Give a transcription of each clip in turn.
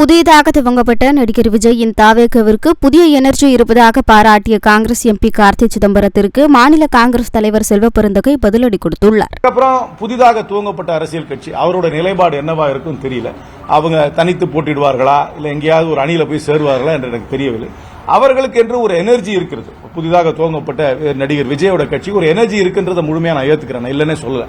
புதியதாக துவங்கப்பட்ட நடிகர் விஜயின் தாவேகவிற்கு புதிய எனர்ஜி இருப்பதாக பாராட்டிய காங்கிரஸ் எம்பி கார்த்தி சிதம்பரத்திற்கு மாநில காங்கிரஸ் தலைவர் செல்வபெருந்தகை பதிலடி கொடுத்துள்ளார். அப்புறம் புதிதாக துவங்கப்பட்ட அரசியல் கட்சி அவரோட நிலைப்பாடு என்னவா இருக்கும் தெரியல. அவங்க தனித்து போட்டிடுவார்களா இல்ல எங்கேயாவது ஒரு அணியில போய் சேருவார்களா என்று எனக்கு தெரியவில்லை. அவர்களுக்கு என்று ஒரு எனர்ஜி இருக்கிறது. புதிதாக துவங்கப்பட்ட நடிகர் விஜயோட கட்சி ஒரு எனர்ஜி இருக்குன்றதை முழுமையா நான் ஏத்துக்கிறேன், இல்லைன்னே சொல்லல.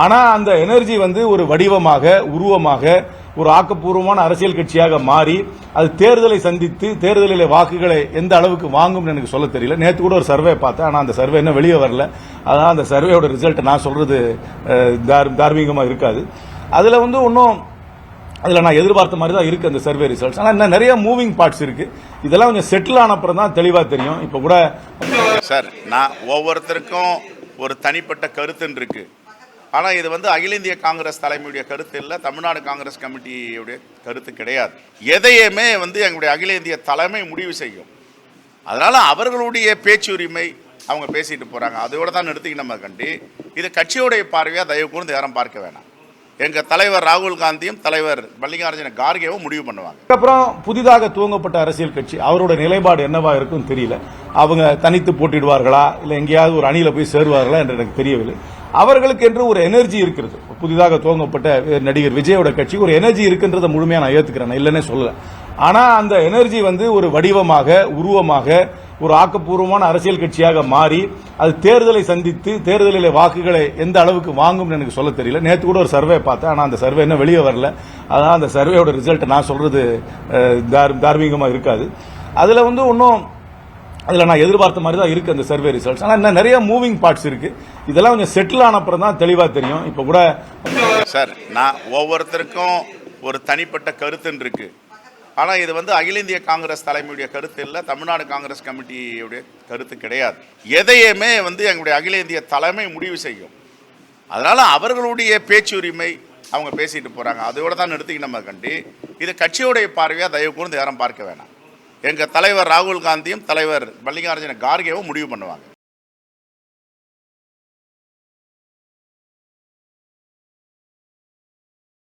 ஆனா அந்த எனர்ஜி ஒரு வடிவமாக உருவமாக ஒரு ஆக்கப்பூர்வமான அரசியல் கட்சியாக மாறி அது தேர்தலை சந்தித்து தேர்தலில் வாக்குகளை எந்த அளவுக்கு வாங்கும் எனக்கு சொல்ல தெரியல. நேற்று கூட ஒரு சர்வே பார்த்தேன், ஆனா அந்த சர்வே இன்னும் வெளியே வரல. அதான் அந்த சர்வேயோட ரிசல்ட் நான் சொல்றது தார்மீகமா இருக்காது. அதுல இன்னும் அதுல நான் எதிர்பார்த்த மாதிரி தான் இருக்கு அந்த சர்வே ரிசல்ட்ஸ். ஆனா இன்னும் நிறைய மூவிங் பார்ட்ஸ் இருக்கு. இதெல்லாம் கொஞ்சம் செட்டில் ஆன அப்புறம் தான் தெளிவா தெரியும். இப்ப கூட சார், நான் ஒவ்வொருத்தருக்கும் ஒரு தனிப்பட்ட கருத்துன்னு இருக்கு. ஆனால் இது அகில இந்திய காங்கிரஸ் தலைமையுடைய கருத்து இல்லை, தமிழ்நாடு காங்கிரஸ் கமிட்டியுடைய கருத்து கிடையாது. எதையுமே எங்களுடைய அகில இந்திய தலைமை முடிவு செய்யும். அதனால அவர்களுடைய பேச்சுரிமை அவங்க பேசிட்டு போறாங்க, அதோட தான் நிறுத்திக்கணும். நம்ம கண்டி இது கட்சியோடைய பார்வையா தயவு கூர்ந்து யாரும் பார்க்க வேணாம். எங்க தலைவர் ராகுல் காந்தியும் தலைவர் மல்லிகார்ஜுன கார்கேவும் முடிவு பண்ணுவாங்க. அப்புறம் புதிதாக துவங்கப்பட்ட அரசியல் கட்சி அவரோட நிலைப்பாடு என்னவா இருக்கும் தெரியல. அவங்க தனித்து போட்டிடுவார்களா இல்ல எங்கேயாவது ஒரு அணியில போய் சேருவார்களா என்று எனக்கு தெரியவில்லை. அவர்களுக்கு என்று ஒரு எனர்ஜி இருக்கிறது. புதிதாக துவங்கப்பட்ட நடிகர் விஜயோட கட்சி ஒரு எனர்ஜி இருக்குன்றதை முழுமையா நான் ஏத்துக்கிறேன், இல்லைன்னே சொல்லல. ஆனா அந்த எனர்ஜி ஒரு வடிவமாக உருவமாக ஒரு ஆக்கப்பூர்வமான அரசியல் கட்சியாக மாறி அது தேர்தலை சந்தித்து தேர்தலில் வாக்குகளை எந்த அளவுக்கு வாங்கும் எனக்கு சொல்ல தெரியல. நேற்று கூட ஒரு சர்வே பார்த்தேன், ஆனா அந்த சர்வே இன்னும் வெளியே வரல. அதான் அந்த சர்வேயோட ரிசல்ட் நான் சொல்றது தார்மீகமா இருக்காது. அதுல இன்னும் அதுல நான் எதிர்பார்த்த மாதிரி தான் இருக்கு அந்த சர்வே ரிசல்ட்ஸ். ஆனா இன்னும் நிறைய மூவிங் பார்ட்ஸ் இருக்கு. இதெல்லாம் கொஞ்சம் செட்டில் ஆன அப்புறம் தான் தெளிவா தெரியும். இப்ப கூட சார், நான் ஒவ்வொருத்தருக்கும் ஒரு தனிப்பட்ட கருத்துன்னு இருக்கு. ஆனால் இது அகில இந்திய காங்கிரஸ் தலைமையுடைய கருத்து இல்லை, தமிழ்நாடு காங்கிரஸ் கமிட்டியுடைய கருத்து கிடையாது. எதையுமே எங்களுடைய அகில இந்திய தலைமை முடிவு செய்யும். அதனால அவர்களுடைய பேச்சுரிமை அவங்க பேசிட்டு போறாங்க, அதோட தான் நிறுத்திக்கணும். நம்ம கண்டி இது கட்சியோடைய பார்வையா தயவு கூர்ந்து யாரும் பார்க்க வேணாம். எங்க தலைவர் ராகுல் காந்தியும் தலைவர் மல்லிகார்ஜுன கார்கேவும் முடிவு பண்ணுவாங்க.